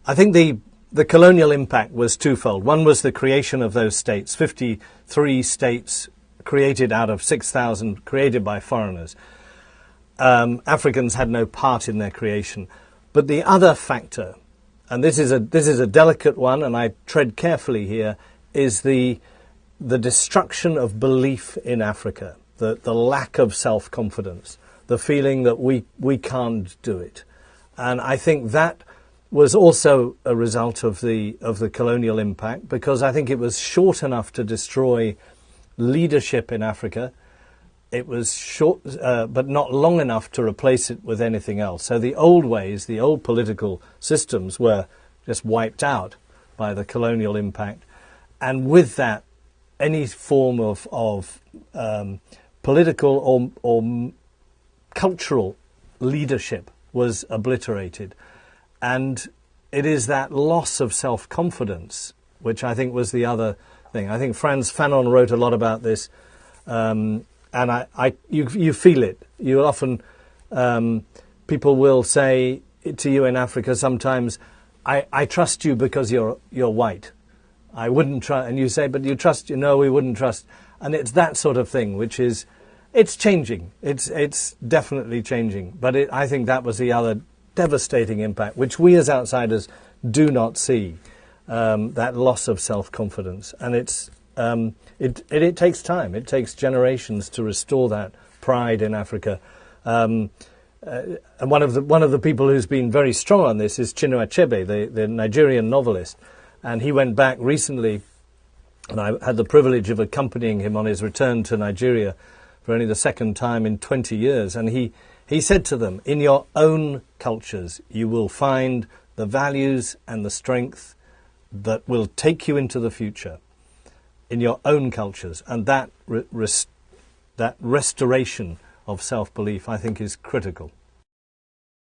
I think the colonial impact was twofold. One was the creation of those states, 53 states created out of 6,000 created by foreigners. Africans had no part in their creation. But the other factor, and this is a delicate one, and I tread carefully here, is the destruction of belief in Africa, the lack of self-confidence, the feeling that we can't do it. And I think that was also a result of the colonial impact, because I think it was short enough to destroy leadership in Africa. It was short, but not long enough to replace it with anything else. So the old ways, the old political systems were just wiped out by the colonial impact. And with that, any form of political or cultural leadership was obliterated. And it is that loss of self-confidence, which I think was the other thing. I think Frantz Fanon wrote a lot about this, and you feel it. You often, people will say to you in Africa sometimes, I trust you because you're white. I wouldn't trust, and you say, but you trust, no, we wouldn't trust. And it's that sort of thing, which is, it's changing. It's definitely changing. But I think that was the other devastating impact, which we as outsiders do not see, that loss of self-confidence. And it takes time. It takes generations to restore that pride in Africa. And one of the people who's been very strong on this is Chinua Achebe, the Nigerian novelist. And he went back recently, and I had the privilege of accompanying him on his return to Nigeria for only the second time in 20 years. And he said to them, in your own cultures, you will find the values and the strength that will take you into the future. In your own cultures. And that restoration of self-belief, I think, is critical.